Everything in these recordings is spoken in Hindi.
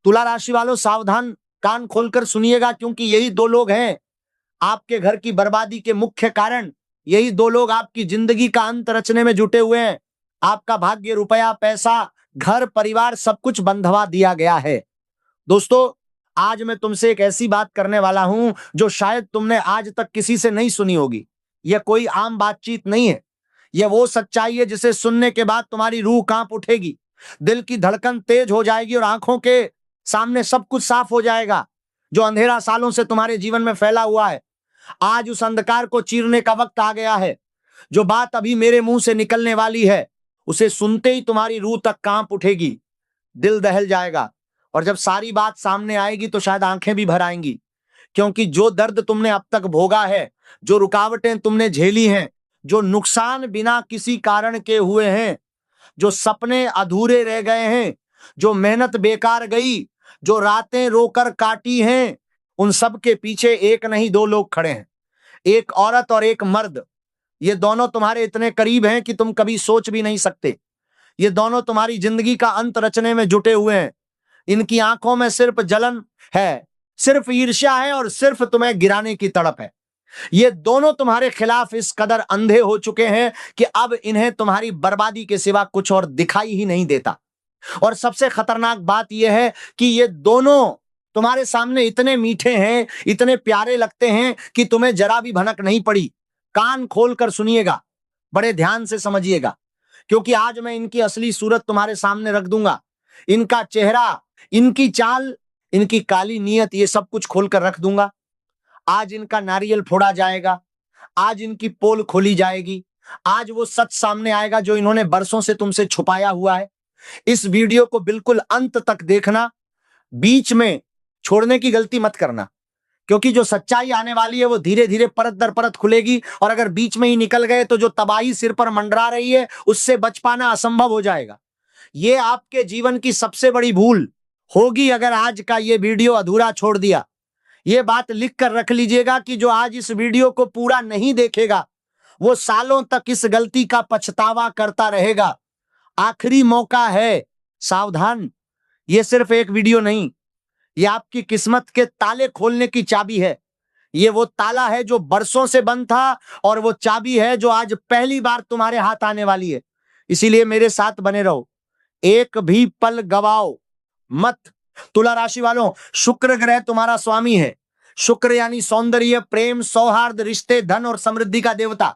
तुला राशि वालों सावधान, कान खोलकर सुनिएगा, क्योंकि यही दो लोग हैं आपके घर की बर्बादी के मुख्य कारण। यही दो लोग आपकी जिंदगी का अंत रचने में जुटे हुए हैं। आपका भाग्य, रुपया, पैसा, घर परिवार सब कुछ बंधवा दिया गया है। दोस्तों, आज मैं तुमसे एक ऐसी बात करने वाला हूं जो शायद तुमने आज तक किसी से नहीं सुनी होगी। यह कोई आम बातचीत नहीं है। यह वो सच्चाई है जिसे सुनने के बाद तुम्हारी रूह कांप उठेगी, दिल की धड़कन तेज हो जाएगी और आंखों के सामने सब कुछ साफ हो जाएगा। जो अंधेरा सालों से तुम्हारे जीवन में फैला हुआ है, आज उस अंधकार को चीरने का वक्त आ गया है। जो बात अभी मेरे मुंह से निकलने वाली है, उसे सुनते ही तुम्हारी रूह तक कांप उठेगी, दिल दहल जाएगा। और जब सारी बात सामने आएगी तो शायद आंखें भी भर आएंगी, क्योंकि जो दर्द तुमने अब तक भोगा है, जो रुकावटें तुमने झेली हैं, जो नुकसान बिना किसी कारण के हुए हैं, जो सपने अधूरे रह गए हैं, जो मेहनत बेकार गई, जो रातें रोकर काटी हैं, उन सब के पीछे एक नहीं दो लोग खड़े हैं। एक औरत और एक मर्द। ये दोनों तुम्हारे इतने करीब हैं कि तुम कभी सोच भी नहीं सकते। ये दोनों तुम्हारी जिंदगी का अंत रचने में जुटे हुए हैं। इनकी आंखों में सिर्फ जलन है, सिर्फ ईर्ष्या है और सिर्फ तुम्हें गिराने की तड़प है। ये दोनों तुम्हारे खिलाफ इस कदर अंधे हो चुके हैं कि अब इन्हें तुम्हारी बर्बादी के सिवा कुछ और दिखाई ही नहीं देता। और सबसे खतरनाक बात यह है कि ये दोनों तुम्हारे सामने इतने मीठे हैं, इतने प्यारे लगते हैं कि तुम्हें जरा भी भनक नहीं पड़ी। कान खोलकर सुनिएगा, बड़े ध्यान से समझिएगा, क्योंकि आज मैं इनकी असली सूरत तुम्हारे सामने रख दूंगा। इनका चेहरा, इनकी चाल, इनकी काली नीयत, ये सब कुछ खोलकर रख दूंगा। आज इनका नारियल फोड़ा जाएगा, आज इनकी पोल खोली जाएगी, आज वो सच सामने आएगा जो इन्होंने बरसों से तुमसे छुपाया हुआ है। इस वीडियो को बिल्कुल अंत तक देखना, बीच में छोड़ने की गलती मत करना, क्योंकि जो सच्चाई आने वाली है वो धीरे धीरे परत दर परत खुलेगी। और अगर बीच में ही निकल गए तो जो तबाही सिर पर मंडरा रही है उससे बच पाना असंभव हो जाएगा। ये आपके जीवन की सबसे बड़ी भूल होगी अगर आज का ये वीडियो अधूरा छोड़ दिया। ये बात लिख कर रख लीजिएगा कि जो आज इस वीडियो को पूरा नहीं देखेगा वो सालों तक इस गलती का पछतावा करता रहेगा। आखिरी मौका है, सावधान। ये सिर्फ एक वीडियो नहीं, ये आपकी किस्मत के ताले खोलने की चाबी है। ये वो ताला है जो बरसों से बंद था और वो चाबी है जो आज पहली बार तुम्हारे हाथ आने वाली है। इसीलिए मेरे साथ बने रहो, एक भी पल गवाओ मत। तुला राशि वालों, शुक्र ग्रह तुम्हारा स्वामी है। शुक्र यानी सौंदर्य, प्रेम, सौहार्द, रिश्ते, धन और समृद्धि का देवता।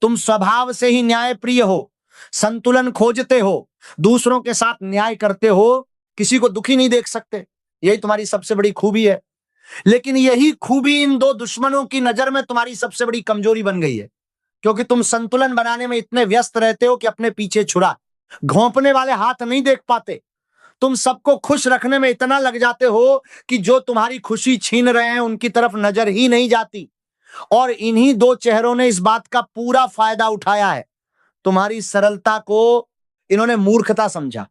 तुम स्वभाव से ही न्याय प्रिय हो, संतुलन खोजते हो, दूसरों के साथ न्याय करते हो, किसी को दुखी नहीं देख सकते। यही तुम्हारी सबसे बड़ी खूबी है। लेकिन यही खूबी इन दो दुश्मनों की नजर में तुम्हारी सबसे बड़ी कमजोरी बन गई है, क्योंकि तुम संतुलन बनाने में इतने व्यस्त रहते हो कि अपने पीछे छुरा घोंपने वाले हाथ नहीं देख पाते। तुम सबको खुश रखने में इतना लग जाते हो कि जो तुम्हारी खुशी छीन रहे हैं उनकी तरफ नजर ही नहीं जाती। और इन्हीं दो चेहरों ने इस बात का पूरा फायदा उठाया है। तुम्हारी सरलता को इन्होंने मूर्खता समझा,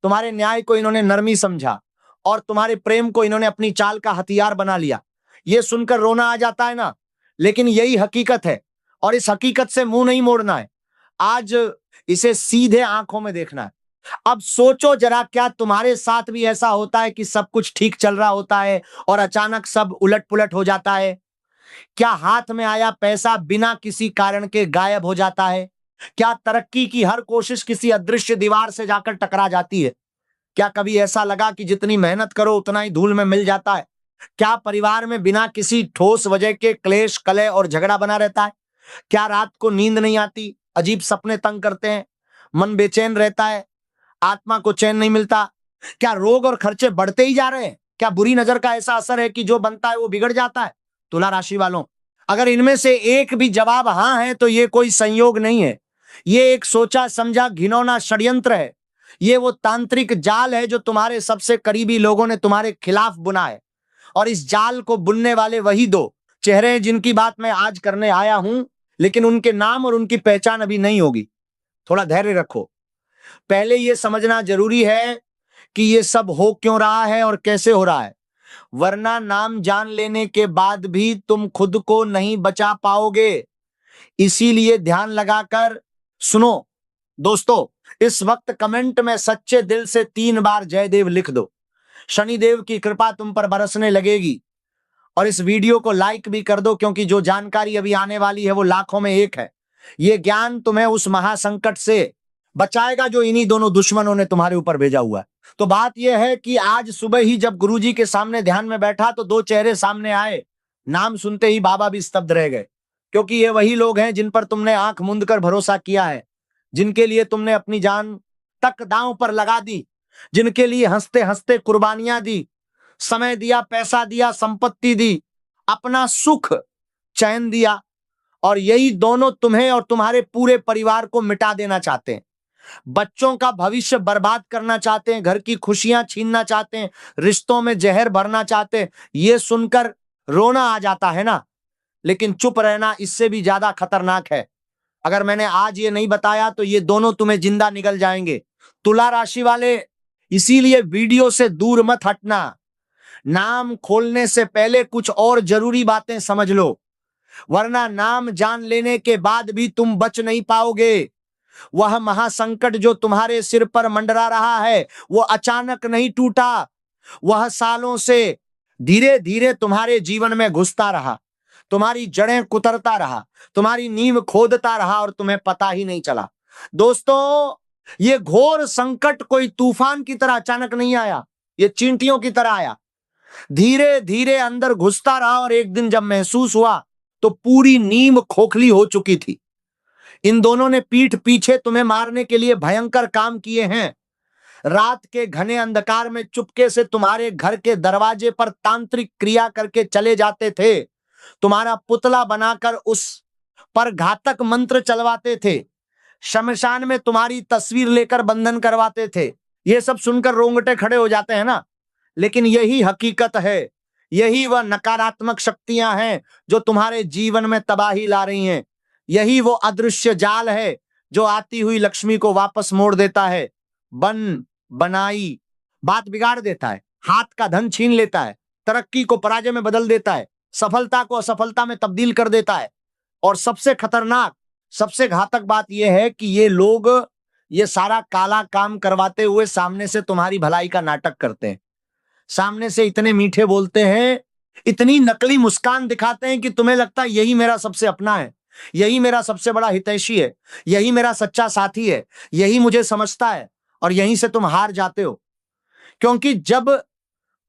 तुम्हारे न्याय को इन्होंने नरमी समझा और तुम्हारे प्रेम को इन्होंने अपनी चाल का हथियार बना लिया। यह सुनकर रोना आ जाता है ना, लेकिन यही हकीकत है और इस हकीकत से मुंह नहीं मोड़ना है। आज इसे सीधे आंखों में देखना है। अब सोचो जरा, क्या तुम्हारे साथ भी ऐसा होता है कि सब कुछ ठीक चल रहा होता है और अचानक सब उलट पुलट हो जाता है? क्या हाथ में आया पैसा बिना किसी कारण के गायब हो जाता है? क्या तरक्की की हर कोशिश किसी अदृश्य दीवार से जाकर टकरा जाती है? क्या कभी ऐसा लगा कि जितनी मेहनत करो उतना ही धूल में मिल जाता है? क्या परिवार में बिना किसी ठोस वजह के क्लेश, कलह और झगड़ा बना रहता है? क्या रात को नींद नहीं आती, अजीब सपने तंग करते हैं, मन बेचैन रहता है, आत्मा को चैन नहीं मिलता? क्या रोग और खर्चे बढ़ते ही जा रहे हैं? क्या बुरी नजर का ऐसा असर है कि जो बनता है वो बिगड़ जाता है? तुला राशि वालों, अगर इनमें से एक भी जवाब हां है तो ये कोई संयोग नहीं है। ये एक सोचा समझा घिनौना षड्यंत्र है। ये वो तांत्रिक जाल है जो तुम्हारे सबसे करीबी लोगों ने तुम्हारे खिलाफ बुना है। और इस जाल को बुनने वाले वही दो चेहरे हैं जिनकी बात मैं आज करने आया हूं, लेकिन उनके नाम और उनकी पहचान अभी नहीं होगी। थोड़ा धैर्य रखो। पहले यह समझना जरूरी है कि यह सब हो क्यों रहा है और कैसे हो रहा है, वरना नाम जान लेने के बाद भी तुम खुद को नहीं बचा पाओगे। इसीलिए ध्यान लगाकर सुनो। दोस्तों, इस वक्त कमेंट में सच्चे दिल से 3 बार जयदेव लिख दो, शनिदेव की कृपा तुम पर बरसने लगेगी। और इस वीडियो को लाइक भी कर दो, क्योंकि जो जानकारी अभी आने वाली है वो लाखों में एक है। ये ज्ञान तुम्हें उस महासंकट से बचाएगा जो इन्हीं दोनों दुश्मनों ने तुम्हारे ऊपर भेजा हुआ है। तो बात यह है कि आज सुबह ही जब गुरुजी के सामने ध्यान में बैठा तो दो चेहरे सामने आए। नाम सुनते ही बाबा भी स्तब्ध रह गए, क्योंकि ये वही लोग हैं जिन पर तुमने आंख मूंद कर भरोसा किया है, जिनके लिए तुमने अपनी जान तक दांव पर लगा दी, जिनके लिए हंसते हंसते कुर्बानियां दी, समय दिया, पैसा दिया, संपत्ति दी, अपना सुख चैन दिया। और यही दोनों तुम्हें और तुम्हारे पूरे परिवार को मिटा देना चाहते हैं, बच्चों का भविष्य बर्बाद करना चाहते हैं, घर की खुशियां छीनना चाहते हैं, रिश्तों में जहर भरना चाहते हैं। ये सुनकर रोना आ जाता है ना, लेकिन चुप रहना इससे भी ज्यादा खतरनाक है। अगर मैंने आज ये नहीं बताया तो ये दोनों तुम्हें जिंदा निगल जाएंगे। तुला राशि वाले, इसीलिए वीडियो से दूर मत हटना। नाम खोलने से पहले कुछ और जरूरी बातें समझ लो, वरना नाम जान लेने के बाद भी तुम बच नहीं पाओगे। वह महासंकट जो तुम्हारे सिर पर मंडरा रहा है वो अचानक नहीं टूटा, वह सालों से धीरे धीरे तुम्हारे जीवन में घुसता रहा, तुम्हारी जड़ें कुतरता रहा, तुम्हारी नींव खोदता रहा और तुम्हें पता ही नहीं चला। दोस्तों, ये घोर संकट कोई तूफान की तरह अचानक नहीं आया, ये चींटियों की तरह आया, धीरे धीरे अंदर घुसता रहा। और एक दिन जब महसूस हुआ तो पूरी नींव खोखली हो चुकी थी। इन दोनों ने पीठ पीछे तुम्हें मारने के लिए भयंकर काम किए हैं। रात के घने अंधकार में चुपके से तुम्हारे घर के दरवाजे पर तांत्रिक क्रिया करके चले जाते थे, तुम्हारा पुतला बनाकर उस पर घातक मंत्र चलवाते थे, शमशान में तुम्हारी तस्वीर लेकर बंधन करवाते थे। ये सब सुनकर रोंगटे खड़े हो जाते हैं ना, लेकिन यही हकीकत है, यही वह नकारात्मक शक्तियां हैं जो तुम्हारे जीवन में तबाही ला रही हैं। यही वो अदृश्य जाल है जो आती हुई लक्ष्मी को वापस मोड़ देता है, बन बनाई बात बिगाड़ देता है, हाथ का धन छीन लेता है, तरक्की को पराजय में बदल देता है, सफलता को असफलता में तब्दील कर देता है। और सबसे खतरनाक, सबसे घातक बात यह है कि ये लोग ये सारा काला काम करवाते हुए सामने से तुम्हारी भलाई का नाटक करते हैं, सामने से इतने मीठे बोलते हैं, इतनी नकली मुस्कान दिखाते हैं कि तुम्हें लगता है यही मेरा सबसे अपना है, यही मेरा सबसे बड़ा हितैषी है, यही मेरा सच्चा साथी है, यही मुझे समझता है। और यहीं से तुम हार जाते हो, क्योंकि जब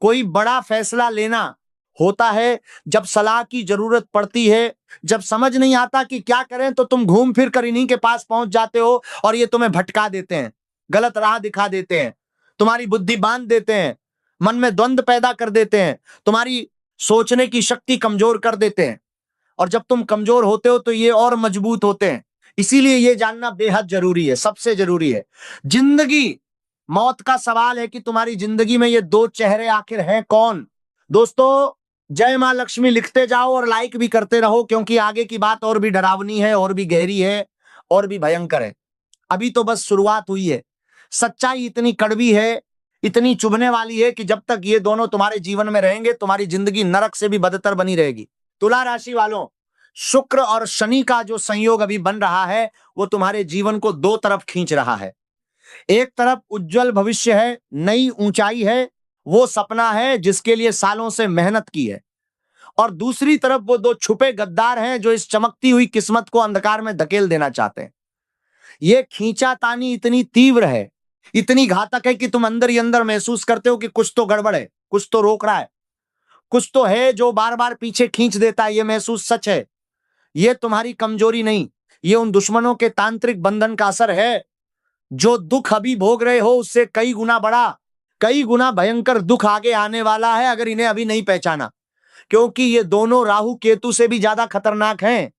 कोई बड़ा फैसला लेना होता है, जब सलाह की जरूरत पड़ती है, जब समझ नहीं आता कि क्या करें, तो तुम घूम फिर कर इन्हीं के पास पहुंच जाते हो और ये तुम्हें भटका देते हैं, गलत राह दिखा देते हैं, तुम्हारी बुद्धि बांध देते हैं, मन में द्वंद्व पैदा कर देते हैं, तुम्हारी सोचने की शक्ति कमजोर कर देते हैं। और जब तुम कमजोर होते हो तो ये और मजबूत होते हैं। इसीलिए ये जानना बेहद जरूरी है, सबसे जरूरी है। जिंदगी मौत का सवाल है कि तुम्हारी जिंदगी में ये दो चेहरे आखिर हैं कौन। दोस्तों, जय मां लक्ष्मी लिखते जाओ और लाइक भी करते रहो, क्योंकि आगे की बात और भी डरावनी है, और भी गहरी है, और भी भयंकर है। अभी तो बस शुरुआत हुई है। सच्चाई इतनी कड़वी है, इतनी चुभने वाली है कि जब तक ये दोनों तुम्हारे जीवन में रहेंगे तुम्हारी जिंदगी नरक से भी बदतर बनी रहेगी। तुला राशि वालों, शुक्र और शनि का जो संयोग अभी बन रहा है वो तुम्हारे जीवन को दो तरफ खींच रहा है। एक तरफ उज्जवल भविष्य है, नई ऊंचाई है, वो सपना है जिसके लिए सालों से मेहनत की है, और दूसरी तरफ वो दो छुपे गद्दार हैं जो इस चमकती हुई किस्मत को अंधकार में धकेल देना चाहते हैं। ये खींचातानी इतनी तीव्र है, इतनी घातक है कि तुम अंदर ही अंदर महसूस करते हो कि कुछ तो गड़बड़ है, कुछ तो रोक रहा है, कुछ तो है जो बार बार पीछे खींच देता है। ये महसूस सच है, ये तुम्हारी कमजोरी नहीं, ये उन दुश्मनों के तांत्रिक बंधन का असर है। जो दुख अभी भोग रहे हो उससे कई गुना बड़ा, कई गुना भयंकर दुख आगे आने वाला है, अगर इन्हें अभी नहीं पहचाना। क्योंकि ये दोनों राहु केतु से भी ज्यादा खतरनाक हैं,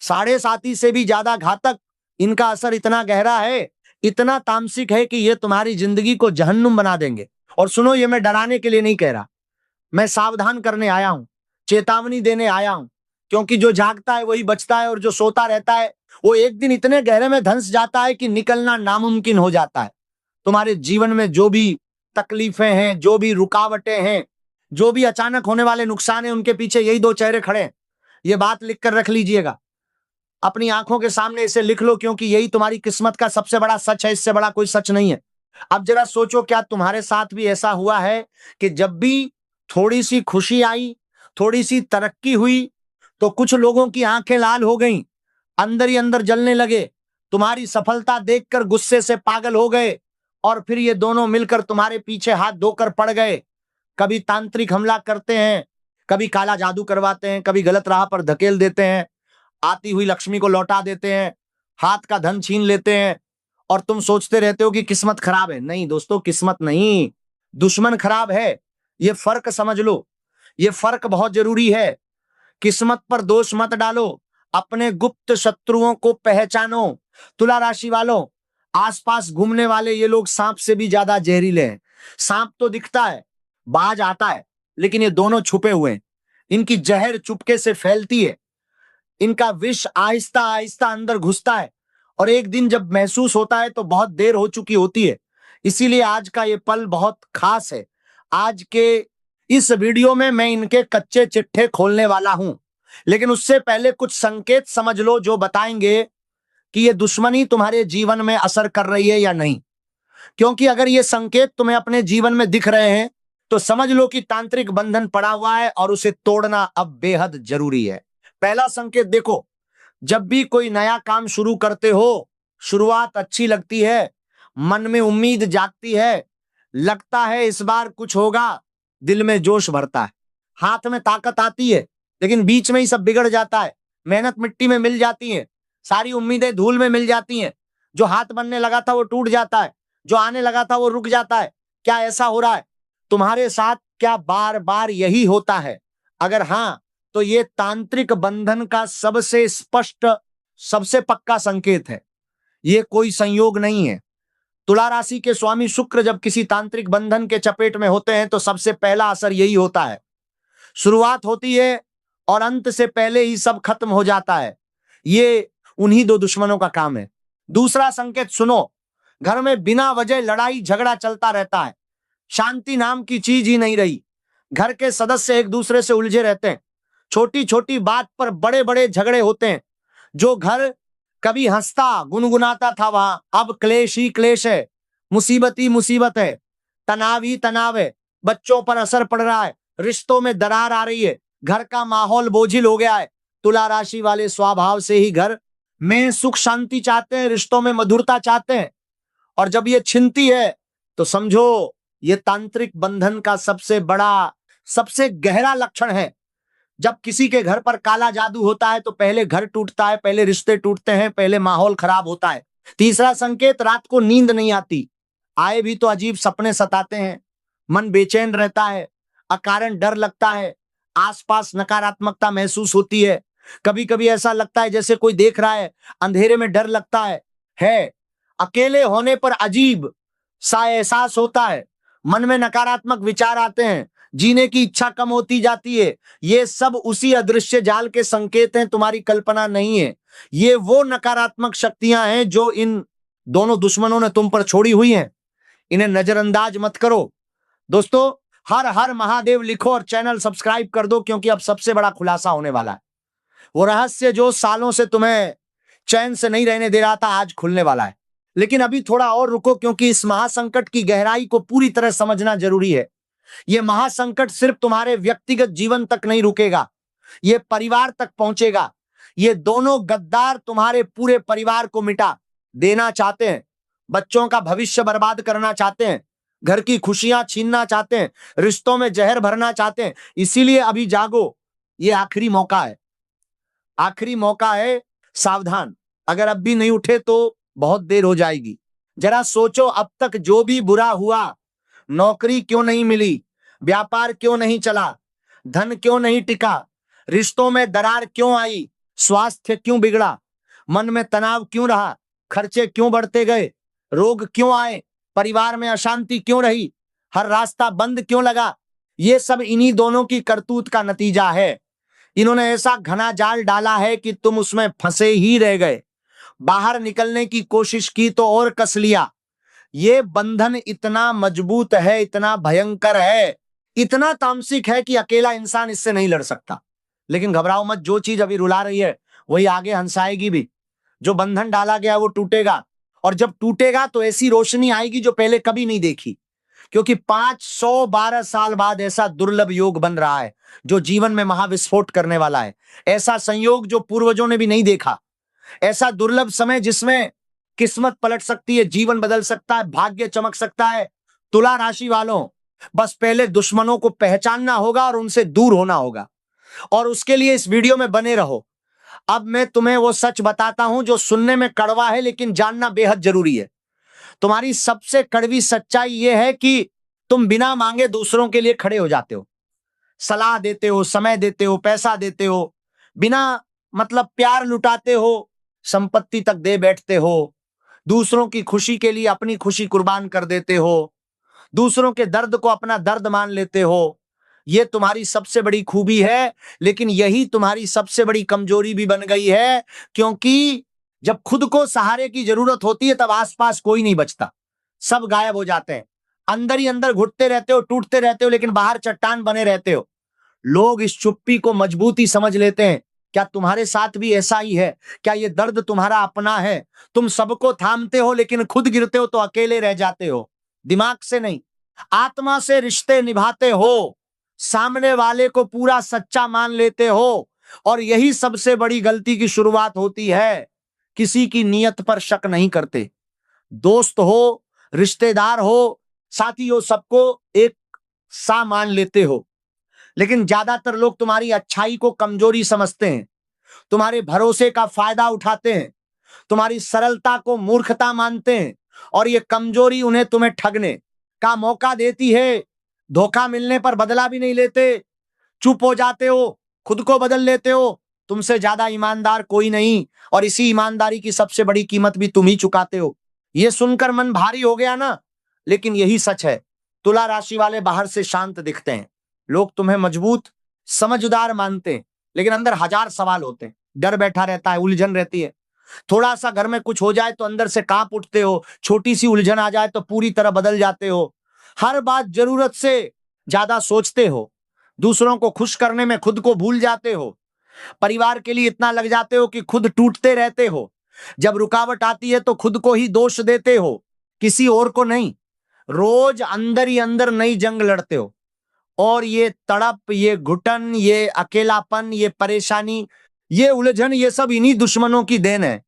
साढ़े साथी से भी ज्यादा घातक। इनका असर इतना गहरा है, इतना तामसिक है कि ये तुम्हारी जिंदगी को जहन्नुम बना देंगे। और सुनो, ये मैं डराने के लिए नहीं कह रहा, मैं सावधान करने आया हूं, चेतावनी देने आया हूं। क्योंकि जो जागता है वही बचता है, और जो सोता रहता है वो एक दिन इतने गहरे में धंस जाता है कि निकलना नामुमकिन हो जाता है। तुम्हारे जीवन में जो भी तकलीफें हैं, जो भी रुकावटें हैं, जो भी अचानक होने वाले नुकसान है, उनके पीछे यही दो चेहरे खड़े हैं। ये बात लिख कर रख लीजिएगा, अपनी आंखों के सामने इसे लिख लो, क्योंकि यही तुम्हारी किस्मत का सबसे बड़ा सच है, इससे बड़ा कोई सच नहीं है। अब जरा सोचो, क्या तुम्हारे साथ भी ऐसा हुआ है कि जब भी थोड़ी सी खुशी आई, थोड़ी सी तरक्की हुई, तो कुछ लोगों की आंखें लाल हो गईं, अंदर ही अंदर जलने लगे, तुम्हारी सफलता देखकर गुस्से से पागल हो गए, और फिर ये दोनों मिलकर तुम्हारे पीछे हाथ धोकर पड़ गए। कभी तांत्रिक हमला करते हैं, कभी काला जादू करवाते हैं, कभी गलत राह पर धकेल देते हैं, आती हुई लक्ष्मी को लौटा देते हैं, हाथ का धन छीन लेते हैं, और तुम सोचते रहते हो कि किस्मत खराब है। नहीं दोस्तों, किस्मत नहीं, दुश्मन खराब है। ये फर्क समझ लो, ये फर्क बहुत जरूरी है। किस्मत पर दोष मत डालो, अपने गुप्त शत्रुओं को पहचानो। तुला राशि वालों, आसपास घूमने वाले ये लोग सांप से भी ज्यादा जहरीले हैं। सांप तो दिखता है, बाज आता है, लेकिन ये दोनों छुपे हुए हैं। इनकी जहर चुपके से फैलती है, इनका विष आहिस्ता आहिस्ता अंदर घुसता है, और एक दिन जब महसूस होता है तो बहुत देर हो चुकी होती है। इसीलिए आज का ये पल बहुत खास है। आज के इस वीडियो में मैं इनके कच्चे चिट्ठे खोलने वाला हूं, लेकिन उससे पहले कुछ संकेत समझ लो जो बताएंगे कि ये दुश्मनी तुम्हारे जीवन में असर कर रही है या नहीं। क्योंकि अगर ये संकेत तुम्हें अपने जीवन में दिख रहे हैं तो समझ लो कि तांत्रिक बंधन पड़ा हुआ है और उसे तोड़ना अब बेहद जरूरी है। पहला संकेत देखो, जब भी कोई नया काम शुरू करते हो, शुरुआत अच्छी लगती है, मन में उम्मीद जागती है, लगता है इस बार कुछ होगा, दिल में जोश भरता है, हाथ में ताकत आती है, लेकिन बीच में ही सब बिगड़ जाता है। मेहनत मिट्टी में मिल जाती है, सारी उम्मीदें धूल में मिल जाती हैं, जो हाथ बनने लगा था वो टूट जाता है, जो आने लगा था वो रुक जाता है। क्या ऐसा हो रहा है तुम्हारे साथ? क्या बार बार यही होता है? अगर हां, तो ये तांत्रिक बंधन का सबसे स्पष्ट, सबसे पक्का संकेत है। ये कोई संयोग नहीं है। तुला राशि के स्वामी शुक्र जब किसी तांत्रिक बंधन के चपेट में होते हैं तो सबसे पहला असर यही होता है। शुरुआत होती है और अंत से पहले ही सब खत्म हो जाता है। ये उन्हीं दो दुश्मनों का काम है। दूसरा संकेत सुनो, घर में बिना वजह लड़ाई झगड़ा चलता रहता है, शांति नाम की चीज ही नहीं रही। घर के सदस्य एक दूसरे से उलझे रहते हैं, छोटी छोटी बात पर बड़े बड़े झगड़े होते हैं। जो घर कभी हंसता गुनगुनाता था वहां अब क्लेश ही क्लेश है, मुसीबत ही मुसीबत है, तनाव ही तनाव है। बच्चों पर असर पड़ रहा है, रिश्तों में दरार आ रही है, घर का माहौल बोझिल हो गया है। तुला राशि वाले स्वभाव से ही घर में सुख शांति चाहते हैं, रिश्तों में मधुरता चाहते हैं, और जब ये छिनती है तो समझो ये तांत्रिक बंधन का सबसे बड़ा, सबसे गहरा लक्षण है। जब किसी के घर पर काला जादू होता है तो पहले घर टूटता है, पहले रिश्ते टूटते हैं, पहले माहौल खराब होता है। तीसरा संकेत, रात को नींद नहीं आती, आए भी तो अजीब सपने सताते हैं, मन बेचैन रहता है, अकारण डर लगता है, आसपास नकारात्मकता महसूस होती है, कभी कभी ऐसा लगता है जैसे कोई देख रहा है, अंधेरे में डर लगता है। अकेले होने पर अजीब सा एहसास होता है, मन में नकारात्मक विचार आते हैं, जीने की इच्छा कम होती जाती है। ये सब उसी अदृश्य जाल के संकेत हैं, तुम्हारी कल्पना नहीं है। ये वो नकारात्मक शक्तियां हैं जो इन दोनों दुश्मनों ने तुम पर छोड़ी हुई हैं। इन्हें नजरअंदाज मत करो। दोस्तों, हर हर महादेव लिखो और चैनल सब्सक्राइब कर दो, क्योंकि अब सबसे बड़ा खुलासा होने वाला है। वो रहस्य जो सालों से तुम्हें चैन से नहीं रहने दे रहा था, आज खुलने वाला है। लेकिन अभी थोड़ा और रुको, क्योंकि इस महासंकट की गहराई को पूरी तरह समझना जरूरी है। यह महासंकट सिर्फ तुम्हारे व्यक्तिगत जीवन तक नहीं रुकेगा, यह परिवार तक पहुंचेगा। ये दोनों गद्दार तुम्हारे पूरे परिवार को मिटा देना चाहते हैं, बच्चों का भविष्य बर्बाद करना चाहते हैं, घर की खुशियां छीनना चाहते हैं, रिश्तों में जहर भरना चाहते हैं। इसीलिए अभी जागो, ये आखिरी मौका है, आखिरी मौका है। सावधान, अगर अब भी नहीं उठे तो बहुत देर हो जाएगी। जरा सोचो, अब तक जो भी बुरा हुआ, नौकरी क्यों नहीं मिली, व्यापार क्यों नहीं चला, धन क्यों नहीं टिका, रिश्तों में दरार क्यों आई, स्वास्थ्य क्यों बिगड़ा, मन में तनाव क्यों रहा, खर्चे क्यों बढ़ते गए, रोग क्यों आए, परिवार में अशांति क्यों रही, हर रास्ता बंद क्यों लगा, ये सब इन्हीं दोनों की करतूत का नतीजा है। इन्होंने ऐसा घना जाल डाला है कि तुम उसमें फंसे ही रह गए। बाहर निकलने की कोशिश की तो और कस लिया। ये बंधन इतना मजबूत है, इतना भयंकर है, इतना तामसिक है कि अकेला इंसान इससे नहीं लड़ सकता। लेकिन घबराओ मत, जो चीज अभी रुला रही है वही आगे हंसाएगी भी। जो बंधन डाला गया वो टूटेगा, और जब टूटेगा तो ऐसी रोशनी आएगी जो पहले कभी नहीं देखी, क्योंकि 512 साल बाद ऐसा दुर्लभ योग बन रहा है जो जीवन में महाविस्फोट करने वाला है। ऐसा संयोग जो पूर्वजों ने भी नहीं देखा, ऐसा दुर्लभ समय जिसमें किस्मत पलट सकती है, जीवन बदल सकता है, भाग्य चमक सकता है। तुला राशि वालों, बस पहले दुश्मनों को पहचानना होगा और उनसे दूर होना होगा, और उसके लिए इस वीडियो में बने रहो। अब मैं तुम्हें वो सच बताता हूं जो सुनने में कड़वा है लेकिन जानना बेहद जरूरी है। तुम्हारी सबसे कड़वी सच्चाई यह है कि तुम बिना मांगे दूसरों के लिए खड़े हो जाते हो, सलाह देते हो, समय देते हो, पैसा देते हो, बिना मतलब प्यार लुटाते हो, संपत्ति तक दे बैठते हो, दूसरों की खुशी के लिए अपनी खुशी कुर्बान कर देते हो, दूसरों के दर्द को अपना दर्द मान लेते हो। ये तुम्हारी सबसे बड़ी खूबी है, लेकिन यही तुम्हारी सबसे बड़ी कमजोरी भी बन गई है, क्योंकि जब खुद को सहारे की जरूरत होती है तब आसपास कोई नहीं बचता, सब गायब हो जाते हैं। अंदर ही अंदर घुटते रहते हो, टूटते रहते हो, लेकिन बाहर चट्टान बने रहते हो। लोग इस चुप्पी को मजबूती समझ लेते हैं। क्या तुम्हारे साथ भी ऐसा ही है? क्या ये दर्द तुम्हारा अपना है? तुम सबको थामते हो लेकिन खुद गिरते हो तो अकेले रह जाते हो। दिमाग से नहीं, आत्मा से रिश्ते निभाते हो, सामने वाले को पूरा सच्चा मान लेते हो, और यही सबसे बड़ी गलती की शुरुआत होती है। किसी की नीयत पर शक नहीं करते। दोस्त हो, रिश्तेदार हो, साथी हो, सबको एक सा मान लेते हो, लेकिन ज्यादातर लोग तुम्हारी अच्छाई को कमजोरी समझते हैं, तुम्हारे भरोसे का फायदा उठाते हैं, तुम्हारी सरलता को मूर्खता मानते हैं, और ये कमजोरी उन्हें तुम्हें ठगने का मौका देती है। धोखा मिलने पर बदला भी नहीं लेते, चुप हो जाते हो, खुद को बदल लेते हो। तुमसे ज्यादा ईमानदार कोई नहीं, और इसी ईमानदारी की सबसे बड़ी कीमत भी तुम ही चुकाते हो। ये सुनकर मन भारी हो गया ना, लेकिन यही सच है। तुला राशि वाले बाहर से शांत दिखते हैं, लोग तुम्हें मजबूत, समझदार मानते हैं, लेकिन अंदर हजार सवाल होते हैं। डर बैठा रहता है, उलझन रहती है। थोड़ा सा घर में कुछ हो जाए तो अंदर से कांप उठते हो, छोटी सी उलझन आ जाए तो पूरी तरह बदल जाते हो। हर बात जरूरत से ज्यादा सोचते हो, दूसरों को खुश करने में खुद को भूल जाते हो, परिवार के लिए इतना लग जाते हो कि खुद टूटते रहते हो। जब रुकावट आती है तो खुद को ही दोष देते हो, किसी और को नहीं। रोज अंदर ही अंदर नई जंग लड़ते हो, और ये तड़प, ये घुटन, ये अकेलापन, ये परेशानी, ये उलझन, ये सब इन्हीं दुश्मनों की देन है।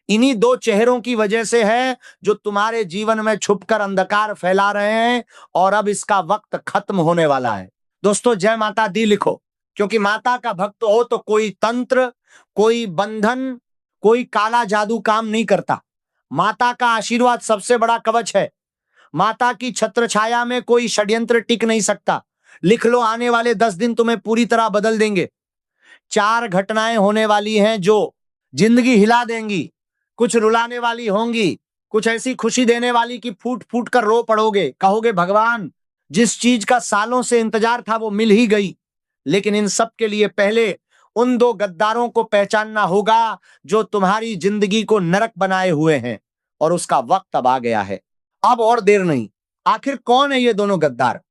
इन्हीं दो चेहरों की वजह से है जो तुम्हारे जीवन में छुपकर अंधकार फैला रहे हैं, और अब इसका वक्त खत्म होने वाला है। दोस्तों, जय माता दी लिखो, क्योंकि माता का भक्त हो तो कोई तंत्र, कोई बंधन, कोई काला जादू काम नहीं करता। माता का आशीर्वाद सबसे बड़ा कवच है। माता की छत्र छाया में कोई षड्यंत्र टिक नहीं सकता। लिख लो, आने वाले 10 दिन तुम्हें पूरी तरह बदल देंगे। 4 घटनाएं होने वाली हैं जो जिंदगी हिला देंगी। कुछ रुलाने वाली होंगी, कुछ ऐसी खुशी देने वाली कि फूट फूट कर रो पड़ोगे, कहोगे भगवान, जिस चीज का सालों से इंतजार था वो मिल ही गई। लेकिन इन सब के लिए पहले उन 2 गद्दारों को पहचानना होगा जो तुम्हारी जिंदगी को नरक बनाए हुए हैं, और उसका वक्त अब आ गया है। अब और देर नहीं। आखिर कौन है ये दोनों गद्दार?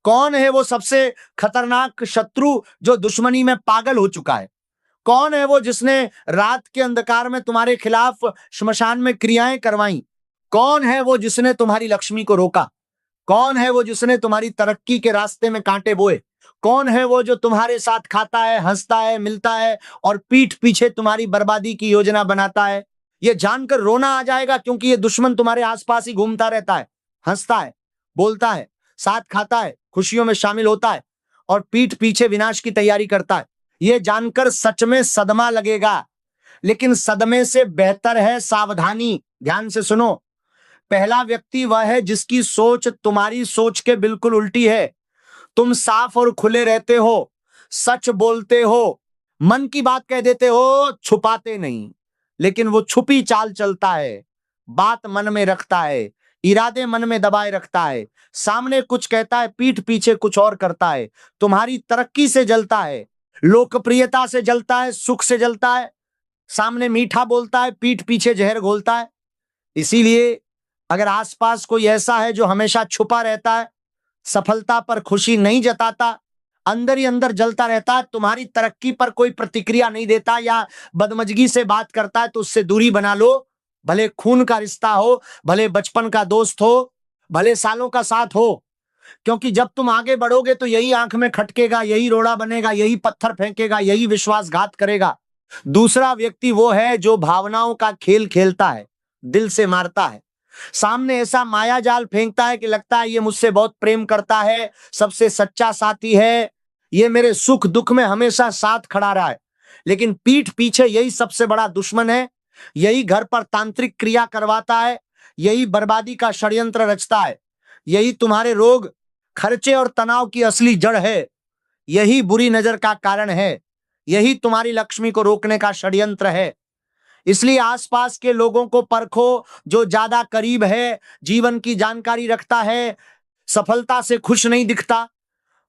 कौन है वो सबसे खतरनाक शत्रु जो दुश्मनी में पागल हो चुका है? कौन है वो जिसने रात के अंधकार में तुम्हारे खिलाफ श्मशान में क्रियाएं करवाई? कौन है वो जिसने तुम्हारी लक्ष्मी को रोका? कौन है वो जिसने तुम्हारी तरक्की के रास्ते में कांटे बोए? कौन है वो जो तुम्हारे साथ खाता है, हंसता है, मिलता है, और पीठ पीछे तुम्हारी बर्बादी की योजना बनाता है? ये जानकर रोना आ जाएगा, क्योंकि ये दुश्मन तुम्हारे आसपास ही घूमता रहता है, हंसता है, बोलता है, साथ खाता है, खुशियों में शामिल होता है, और पीठ पीछे विनाश की तैयारी करता है। ये जानकर सच में सदमा लगेगा, लेकिन सदमे से बेहतर है सावधानी। ध्यान से सुनो। पहला व्यक्ति वह है जिसकी सोच तुम्हारी सोच के बिल्कुल उल्टी है। तुम साफ और खुले रहते हो, सच बोलते हो, मन की बात कह देते हो, छुपाते नहीं। लेकिन वो छुपी चाल चलता है, बात मन में रखता है, इरादे मन में दबाए रखता है, सामने कुछ कहता है, पीठ पीछे कुछ और करता है। तुम्हारी तरक्की से जलता है, लोकप्रियता से जलता है, सुख से जलता है, सामने मीठा बोलता है, पीठ पीछे जहर घोलता है। इसीलिए अगर आसपास कोई ऐसा है जो हमेशा छुपा रहता है, सफलता पर खुशी नहीं जताता, अंदर ही अंदर जलता रहता है, तुम्हारी तरक्की पर कोई प्रतिक्रिया नहीं देता, या बदमजगी से बात करता है, तो उससे दूरी बना लो। भले खून का रिश्ता हो, भले बचपन का दोस्त हो, भले सालों का साथ हो, क्योंकि जब तुम आगे बढ़ोगे तो यही आंख में खटकेगा, यही रोड़ा बनेगा, यही पत्थर फेंकेगा, यही विश्वासघात करेगा। दूसरा व्यक्ति वो है जो भावनाओं का खेल खेलता है, दिल से मारता है, सामने ऐसा माया जाल फेंकता है कि लगता है ये मुझसे बहुत प्रेम करता है, सबसे सच्चा साथी है, ये मेरे सुख दुख में हमेशा साथ खड़ा रहा है, लेकिन पीठ पीछे यही सबसे बड़ा दुश्मन है। यही घर पर तांत्रिक क्रिया करवाता है, यही बर्बादी का षड्यंत्र रचता है, यही तुम्हारे रोग, खर्चे और तनाव की असली जड़ है, यही बुरी नजर का कारण है, यही तुम्हारी लक्ष्मी को रोकने का षड्यंत्र है। इसलिए आसपास के लोगों को परखो, जो ज्यादा करीब है, जीवन की जानकारी रखता है, सफलता से खुश नहीं दिखता,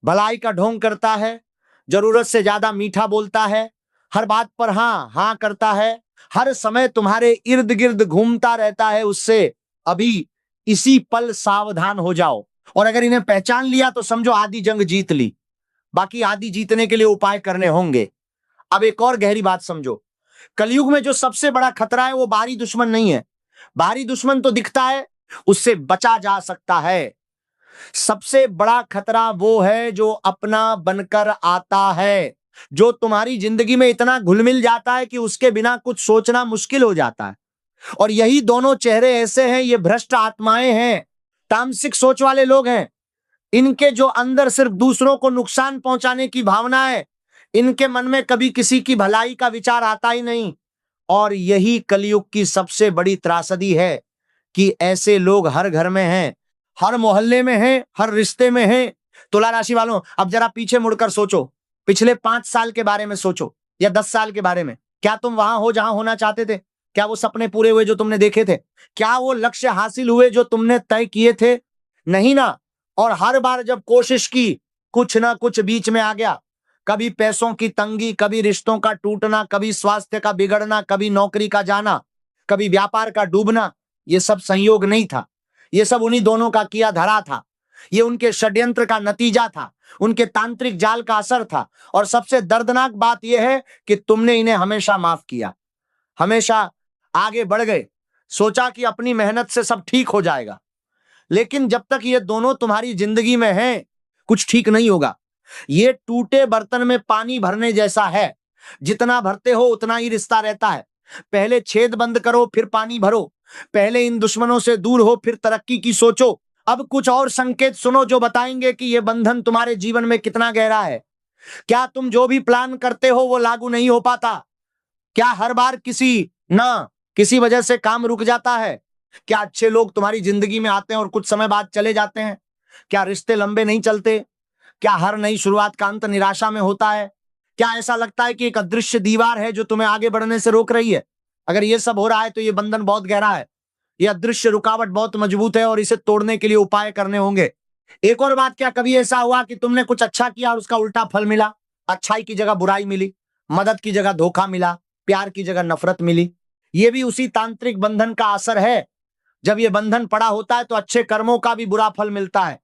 भलाई का ढोंग करता है, जरूरत से ज्यादा मीठा बोलता है, हर बात पर हाँ हाँ करता है, हर समय तुम्हारे इर्द गिर्द घूमता रहता है, उससे अभी इसी पल सावधान हो जाओ। और अगर इन्हें पहचान लिया तो समझो आधी जंग जीत ली, बाकी आधी जीतने के लिए उपाय करने होंगे। अब एक और गहरी बात समझो, कलयुग में जो सबसे बड़ा खतरा है वो बाहरी दुश्मन नहीं है। बाहरी दुश्मन तो दिखता है, उससे बचा जा सकता है। सबसे बड़ा खतरा वो है जो अपना बनकर आता है, जो तुम्हारी जिंदगी में इतना घुल मिल जाता है कि उसके बिना कुछ सोचना मुश्किल हो जाता है। और यही दोनों चेहरे ऐसे हैं, ये भ्रष्ट आत्माएं हैं, तामसिक सोच वाले लोग हैं। इनके जो अंदर सिर्फ दूसरों को नुकसान पहुंचाने की भावना है, इनके मन में कभी किसी की भलाई का विचार आता ही नहीं। और यही कलयुग की सबसे बड़ी त्रासदी है कि ऐसे लोग हर घर में हैं, हर मोहल्ले में हैं, हर रिश्ते में हैं। तुला राशि वालों, अब जरा पीछे मुड़कर सोचो, पिछले 5 साल के बारे में सोचो या 10 साल के बारे में। क्या तुम वहां हो जहां होना चाहते थे? क्या वो सपने पूरे हुए जो तुमने देखे थे? क्या वो लक्ष्य हासिल हुए जो तुमने तय किए थे? नहीं ना। और हर बार जब कोशिश की, कुछ ना कुछ बीच में आ गया। कभी पैसों की तंगी, कभी रिश्तों का टूटना, कभी स्वास्थ्य का बिगड़ना, कभी नौकरी का जाना, कभी व्यापार का डूबना। ये सब संयोग नहीं था, ये सब उन्हीं दोनों का किया धरा था, ये उनके षड्यंत्र का नतीजा था, उनके तांत्रिक जाल का असर था। और सबसे दर्दनाक बात यह है कि तुमने इन्हें हमेशा माफ किया, हमेशा आगे बढ़ गए, सोचा कि अपनी मेहनत से सब ठीक हो जाएगा। लेकिन जब तक ये दोनों तुम्हारी जिंदगी में हैं, कुछ ठीक नहीं होगा। ये टूटे बर्तन में पानी भरने जैसा है, जितना भरते हो उतना ही रिश्ता रहता है। पहले छेद बंद करो फिर पानी भरो, पहले इन दुश्मनों से दूर हो फिर तरक्की की सोचो। अब कुछ और संकेत सुनो जो बताएंगे कि यह बंधन तुम्हारे जीवन में कितना गहरा है। क्या तुम जो भी प्लान करते हो वो लागू नहीं हो पाता? क्या हर बार किसी वजह से काम रुक जाता है? क्या अच्छे लोग तुम्हारी जिंदगी में आते हैं और कुछ समय बाद चले जाते हैं? क्या रिश्ते लंबे नहीं चलते? क्या हर नई शुरुआत का अंत निराशा में होता है? क्या ऐसा लगता है कि एक अदृश्य दीवार है जो तुम्हें आगे बढ़ने से रोक रही है? अगर ये सब हो रहा है तो ये बंधन बहुत गहरा है, ये अदृश्य रुकावट बहुत मजबूत है और इसे तोड़ने के लिए उपाय करने होंगे। एक और बात, क्या कभी ऐसा हुआ कि तुमने कुछ अच्छा किया और उसका उल्टा फल मिला? अच्छाई की जगह बुराई मिली, मदद की जगह धोखा मिला, प्यार की जगह नफरत मिली। ये भी उसी तांत्रिक बंधन का असर है। जब ये बंधन पड़ा होता है तो अच्छे कर्मों का भी बुरा फल मिलता है,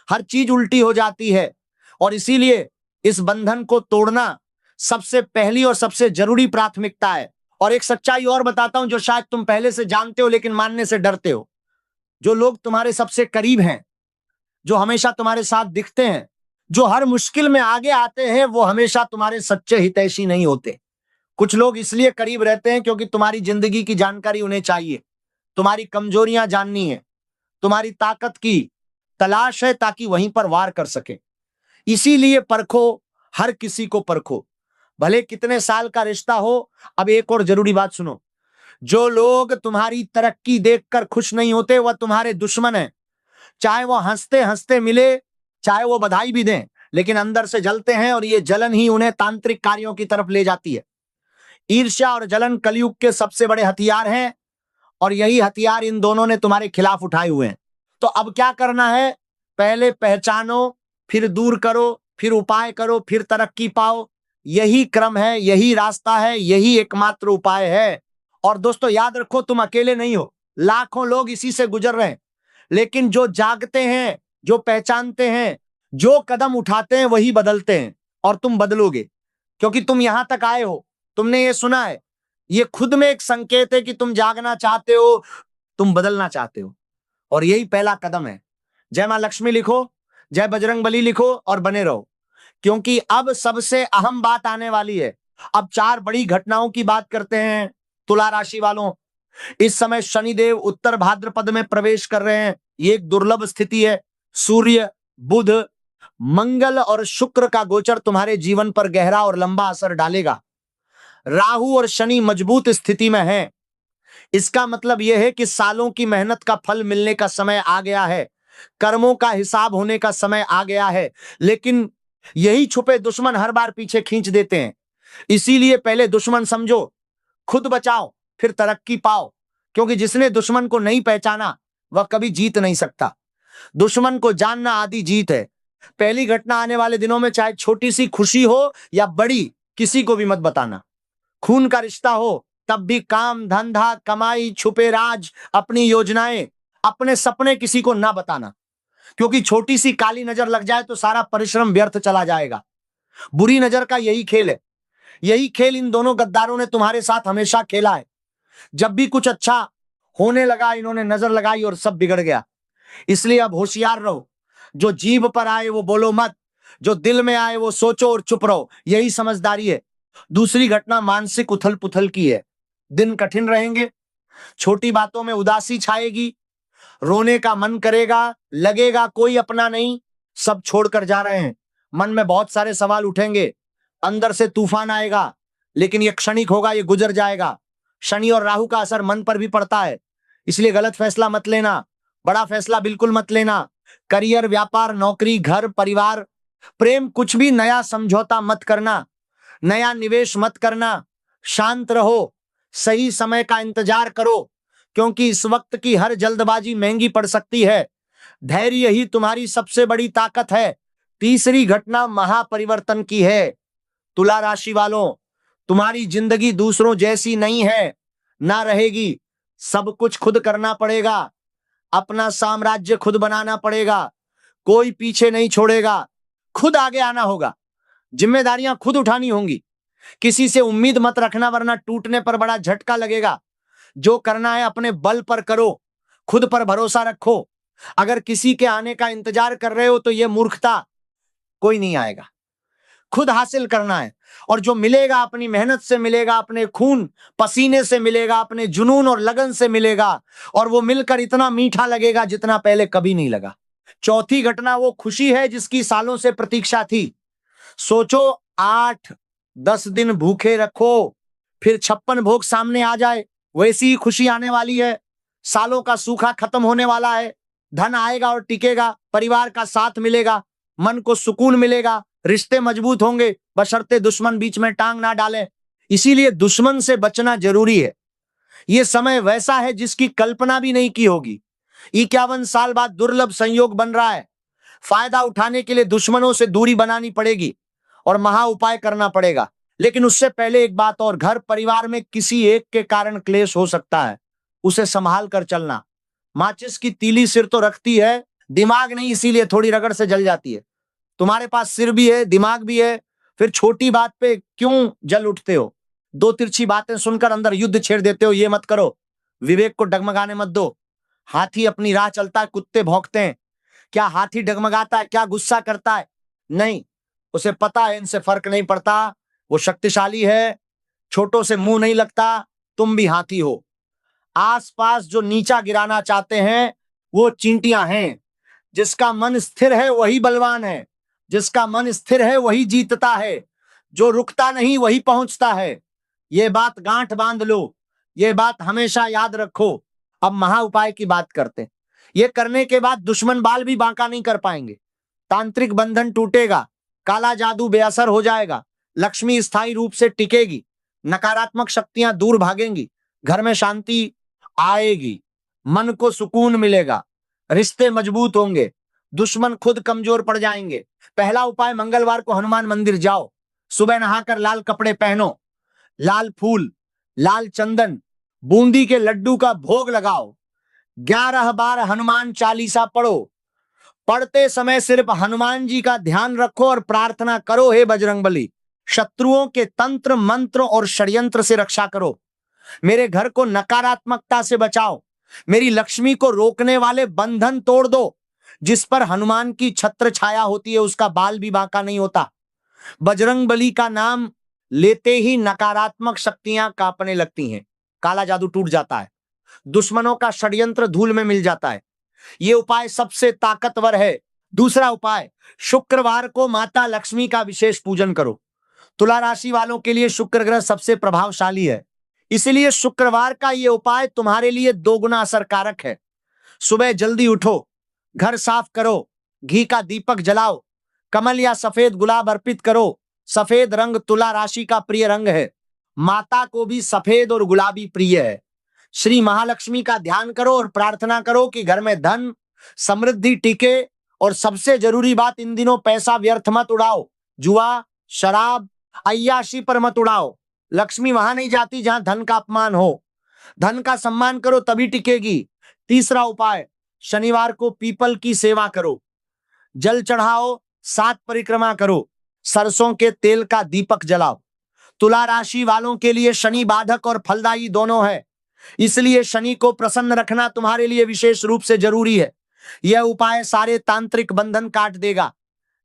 हर चीज उल्टी हो जाती है। और इसीलिए इस बंधन को तोड़ना सबसे पहली और सबसे जरूरी प्राथमिकता है। और एक सच्चाई और बताता हूं जो शायद तुम पहले से जानते हो लेकिन मानने से डरते हो। जो लोग तुम्हारे सबसे करीब हैं, जो हमेशा तुम्हारे साथ दिखते हैं, जो हर मुश्किल में आगे आते हैं, वो हमेशा तुम्हारे सच्चे हितैषी नहीं होते। कुछ लोग इसलिए करीब रहते हैं क्योंकि तुम्हारी जिंदगी की जानकारी उन्हें चाहिए, तुम्हारी कमजोरियां जाननी है, तुम्हारी ताकत की तलाश है ताकि वहीं पर वार कर सके। इसीलिए परखो, हर किसी को परखो, भले कितने साल का रिश्ता हो। अब एक और जरूरी बात सुनो, जो लोग तुम्हारी तरक्की देखकर खुश नहीं होते वह तुम्हारे दुश्मन हैं। चाहे वो हंसते हंसते मिले, चाहे वो बधाई भी दें, लेकिन अंदर से जलते हैं और ये जलन ही उन्हें तांत्रिक कार्यों की तरफ ले जाती है। ईर्ष्या और जलन कलयुग के सबसे बड़े हथियार हैं और यही हथियार इन दोनों ने तुम्हारे खिलाफ उठाए हुए हैं। तो अब क्या करना है? पहले पहचानो, फिर दूर करो, फिर उपाय करो, फिर तरक्की पाओ। यही क्रम है, यही रास्ता है, यही एकमात्र उपाय है। और दोस्तों याद रखो, तुम अकेले नहीं हो, लाखों लोग इसी से गुजर रहे हैं। लेकिन जो जागते हैं, जो पहचानते हैं, जो कदम उठाते हैं वही बदलते हैं। और तुम बदलोगे, क्योंकि तुम यहां तक आए हो, तुमने ये सुना है ये खुद में एक संकेत है कि तुम जागना चाहते हो, तुम बदलना चाहते हो, और यही पहला कदम है। जय मां लक्ष्मी लिखो, जय बजरंगबली लिखो और बने रहो, क्योंकि अब सबसे अहम बात आने वाली है। अब 4 बड़ी घटनाओं की बात करते हैं तुला राशि वालों। इस समय शनिदेव उत्तर भाद्रपद में प्रवेश कर रहे हैं। ये एक दुर्लभ स्थिति है। सूर्य, बुध, मंगल और शुक्र का गोचर तुम्हारे जीवन पर गहरा और लंबा असर डालेगा। राहु और शनि मजबूत स्थिति में हैं। इसका मतलब यह है कि सालों की मेहनत का फल मिलने का समय आ गया है, कर्मों का हिसाब होने का समय आ गया है। लेकिन यही छुपे दुश्मन हर बार पीछे खींच देते हैं। इसीलिए पहले दुश्मन समझो, खुद बचाओ, फिर तरक्की पाओ। क्योंकि जिसने दुश्मन को नहीं पहचाना वह कभी जीत नहीं सकता। दुश्मन को जानना आदि जीत है। पहली घटना आने वाले दिनों में चाहे छोटी सी खुशी हो या बड़ी, किसी को भी मत बताना। खून का रिश्ता हो तब भी काम धंधा कमाई छुपे राज अपनी योजनाएं अपने सपने किसी को ना बताना, क्योंकि छोटी सी काली नजर लग जाए तो सारा परिश्रम व्यर्थ चला जाएगा। बुरी नजर का यही खेल है। यही खेल इन दोनों गद्दारों ने तुम्हारे साथ हमेशा खेला है। जब भी कुछ अच्छा होने लगा इन्होंने नजर लगाई और सब बिगड़ गया। इसलिए अब होशियार रहो। जो जीभ पर आए वो बोलो मत, जो दिल में आए वो सोचो और चुप रहो। यही समझदारी है। दूसरी घटना मानसिक उथल पुथल की है। दिन कठिन रहेंगे, छोटी बातों में उदासी छाएगी, रोने का मन करेगा, लगेगा कोई अपना नहीं, सब छोड़कर जा रहे हैं। मन में बहुत सारे सवाल उठेंगे, अंदर से तूफान आएगा, लेकिन यह क्षणिक होगा, यह गुजर जाएगा। शनि और राहु का असर मन पर भी पड़ता है, इसलिए गलत फैसला मत लेना, बड़ा फैसला बिल्कुल मत लेना। करियर, व्यापार, नौकरी, घर, परिवार, प्रेम, कुछ भी नया समझौता मत करना, नया निवेश मत करना। शांत रहो, सही समय का इंतजार करो, क्योंकि इस वक्त की हर जल्दबाजी महंगी पड़ सकती है। धैर्य ही तुम्हारी सबसे बड़ी ताकत है। तीसरी घटना महापरिवर्तन की है। तुला राशि वालों, तुम्हारी जिंदगी दूसरों जैसी नहीं है, ना रहेगी। सब कुछ खुद करना पड़ेगा, अपना साम्राज्य खुद बनाना पड़ेगा, कोई पीछे नहीं छोड़ेगा। खुद आगे आना होगा, जिम्मेदारियां खुद उठानी होंगी। किसी से उम्मीद मत रखना, वरना टूटने पर बड़ा झटका लगेगा। जो करना है अपने बल पर करो, खुद पर भरोसा रखो। अगर किसी के आने का इंतजार कर रहे हो तो यह मूर्खता, कोई नहीं आएगा। खुद हासिल करना है, और जो मिलेगा अपनी मेहनत से मिलेगा, अपने खून पसीने से मिलेगा, अपने जुनून और लगन से मिलेगा, और वो मिलकर इतना मीठा लगेगा जितना पहले कभी नहीं लगा। चौथी घटना वो खुशी है जिसकी सालों से प्रतीक्षा थी। सोचो, 8-10 दिन भूखे रखो, फिर 56 भोग सामने आ जाए, वैसी ही खुशी आने वाली है। सालों का सूखा खत्म होने वाला है, धन आएगा और टिकेगा, परिवार का साथ मिलेगा, मन को सुकून मिलेगा, रिश्ते मजबूत होंगे, बशर्ते दुश्मन बीच में टांग ना डाले। इसीलिए दुश्मन से बचना जरूरी है। यह समय वैसा है जिसकी कल्पना भी नहीं की होगी। 51 साल बाद दुर्लभ संयोग बन रहा है। फायदा उठाने के लिए दुश्मनों से दूरी बनानी पड़ेगी और महा उपाय करना पड़ेगा। लेकिन उससे पहले एक बात और, घर परिवार में किसी एक के कारण क्लेश हो सकता है, उसे संभाल कर चलना। माचिस की तीली सिर तो रखती है, दिमाग नहीं, इसीलिए थोड़ी रगड़ से जल जाती है। तुम्हारे पास सिर भी है, दिमाग भी है, फिर छोटी बात पे क्यों जल उठते हो? दो तिरछी बातें सुनकर अंदर युद्ध छेड़ देते हो, ये मत करो। विवेक को डगमगाने मत दो। हाथी अपनी राह चलता है, कुत्ते भौंकते हैं। क्या हाथी डगमगाता है? क्या गुस्सा करता है? नहीं, उसे पता है इनसे फर्क नहीं पड़ता, वो शक्तिशाली है, छोटों से मुंह नहीं लगता। तुम भी हाथी हो। आसपास जो नीचा गिराना चाहते हैं वो चींटियां हैं। जिसका मन स्थिर है वही बलवान है, जिसका मन स्थिर है वही जीतता है, जो रुकता नहीं वही पहुंचता है। ये बात गांठ बांध लो, ये बात हमेशा याद रखो। अब महा उपाय की बात करते हैं। ये करने के बाद दुश्मन बाल भी बांका नहीं कर पाएंगे। तांत्रिक बंधन टूटेगा, काला जादू बेअसर हो जाएगा, लक्ष्मी स्थायी रूप से टिकेगी, नकारात्मक शक्तियां दूर भागेंगी, घर में शांति आएगी, मन को सुकून मिलेगा, रिश्ते मजबूत होंगे, दुश्मन खुद कमजोर पड़ जाएंगे। पहला उपाय, मंगलवार को हनुमान मंदिर जाओ, सुबह नहाकर लाल कपड़े पहनो, लाल फूल, लाल चंदन, बूंदी के लड्डू का भोग लगाओ, 11 बार हनुमान चालीसा पढ़ो। पढ़ते समय सिर्फ हनुमान जी का ध्यान रखो और प्रार्थना करो, हे बजरंगबली, शत्रुओं के तंत्र मंत्र और षड्यंत्र से रक्षा करो। मेरे घर को नकारात्मकता से बचाओ, मेरी लक्ष्मी को रोकने वाले बंधन तोड़ दो। जिस पर हनुमान की छत्र छाया होती है उसका बाल भी बांका नहीं होता। बजरंग बली का नाम लेते ही नकारात्मक शक्तियां कांपने लगती हैं, काला जादू टूट जाता है, दुश्मनों का षड्यंत्र धूल में मिल जाता है। यह उपाय सबसे ताकतवर है। दूसरा उपाय, शुक्रवार को माता लक्ष्मी का विशेष पूजन करो। तुला राशि वालों के लिए शुक्र ग्रह सबसे प्रभावशाली है, इसलिए शुक्रवार का यह उपाय तुम्हारे लिए दोगुना असरकारक है। सुबह जल्दी उठो, घर साफ करो, घी का दीपक जलाओ, कमल या सफेद गुलाब अर्पित करो। सफेद रंग तुला राशि का प्रिय रंग है, माता को भी सफेद और गुलाबी प्रिय है। श्री महालक्ष्मी का ध्यान करो और प्रार्थना करो कि घर में धन समृद्धि टिके। और सबसे जरूरी बात, इन दिनों पैसा व्यर्थ मत उड़ाओ, जुआ शराब अय्याशी पर मत उड़ाओ। लक्ष्मी वहां नहीं जाती जहां धन का अपमान हो। धन का सम्मान करो तभी टिकेगी। तीसरा उपाय, शनिवार को पीपल की सेवा करो, जल चढ़ाओ, 7 परिक्रमा करो, सरसों के तेल का दीपक जलाओ। तुला राशि वालों के लिए शनि बाधक और फलदायी दोनों है, इसलिए शनि को प्रसन्न रखना तुम्हारे लिए विशेष रूप से जरूरी है। यह उपाय सारे तांत्रिक बंधन काट देगा,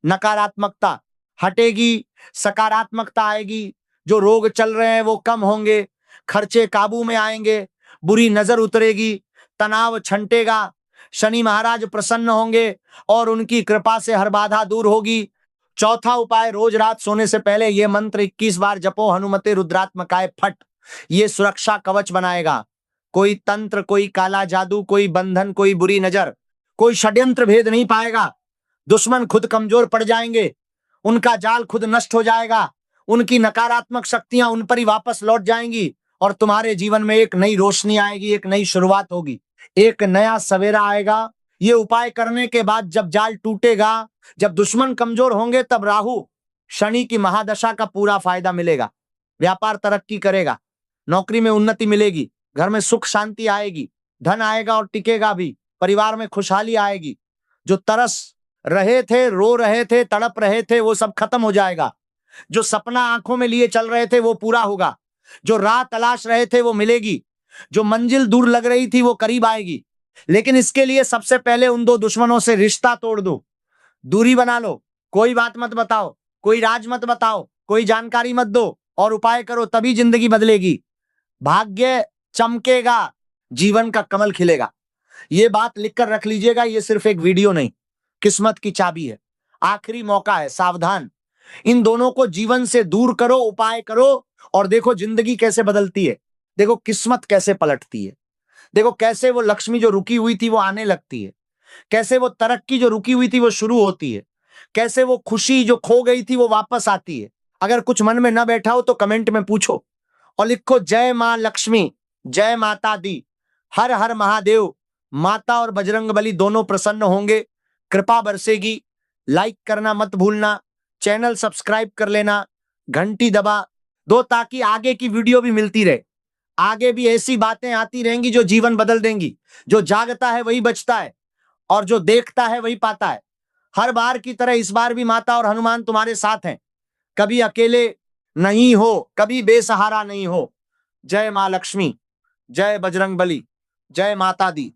नकारात्मकता हटेगी, सकारात्मकता आएगी, जो रोग चल रहे हैं वो कम होंगे, खर्चे काबू में आएंगे, बुरी नजर उतरेगी, तनाव छंटेगा, शनि महाराज प्रसन्न होंगे और उनकी कृपा से हर बाधा दूर होगी। चौथा उपाय, रोज रात सोने से पहले यह मंत्र 21 बार जपो, हनुमते रुद्रात्मकाय फट। ये सुरक्षा कवच बनाएगा। कोई तंत्र, कोई काला जादू, कोई बंधन, कोई बुरी नजर, कोई षड्यंत्र भेद नहीं पाएगा। दुश्मन खुद कमजोर पड़ जाएंगे, उनका जाल खुद नष्ट हो जाएगा, उनकी नकारात्मक शक्तियां उन पर ही वापस लौट जाएंगी और तुम्हारे जीवन में एक नई रोशनी आएगी, एक नई शुरुआत होगी, एक नया सवेरा आएगा। ये उपाय करने के बाद जब जाल टूटेगा, जब दुश्मन कमजोर होंगे, तब राहु शनि की महादशा का पूरा फायदा मिलेगा। व्यापार तरक्की करेगा, नौकरी में उन्नति मिलेगी, घर में सुख शांति आएगी, धन आएगा और टिकेगा भी, परिवार में खुशहाली आएगी। जो तरस रहे थे, रो रहे थे, तड़प रहे थे, वो सब खत्म हो जाएगा। जो सपना आंखों में लिए चल रहे थे वो पूरा होगा, जो राह तलाश रहे थे वो मिलेगी, जो मंजिल दूर लग रही थी वो करीब आएगी। लेकिन इसके लिए सबसे पहले उन दो दुश्मनों से रिश्ता तोड़ दो, दूरी बना लो, कोई बात मत बताओ, कोई राज मत बताओ, कोई जानकारी मत दो और उपाय करो, तभी जिंदगी बदलेगी, भाग्य चमकेगा, जीवन का कमल खिलेगा। ये बात लिखकर रख लीजिएगा, ये सिर्फ एक वीडियो नहीं, किस्मत की चाबी है, आखिरी मौका है, सावधान। इन दोनों को जीवन से दूर करो, उपाय करो और देखो जिंदगी कैसे बदलती है, देखो किस्मत कैसे पलटती है, देखो कैसे वो लक्ष्मी जो रुकी हुई थी वो आने लगती है, कैसे वो तरक्की जो रुकी हुई थी वो शुरू होती है, कैसे वो खुशी जो खो गई थी वो वापस आती है। अगर कुछ मन में न बैठा हो तो कमेंट में पूछो और लिखो, जय मां लक्ष्मी, जय माता दी, हर हर महादेव। माता और बजरंग बली दोनों प्रसन्न होंगे, कृपा बरसेगी। लाइक करना मत भूलना, चैनल सब्सक्राइब कर लेना, घंटी दबा दो ताकि आगे की वीडियो भी मिलती रहे। आगे भी ऐसी बातें आती रहेंगी जो जीवन बदल देंगी। जो जागता है वही बचता है और जो देखता है वही पाता है। हर बार की तरह इस बार भी माता और हनुमान तुम्हारे साथ हैं। कभी अकेले नहीं हो, कभी बेसहारा नहीं हो। जय मां लक्ष्मी, जय बजरंग बली, जय माता दी।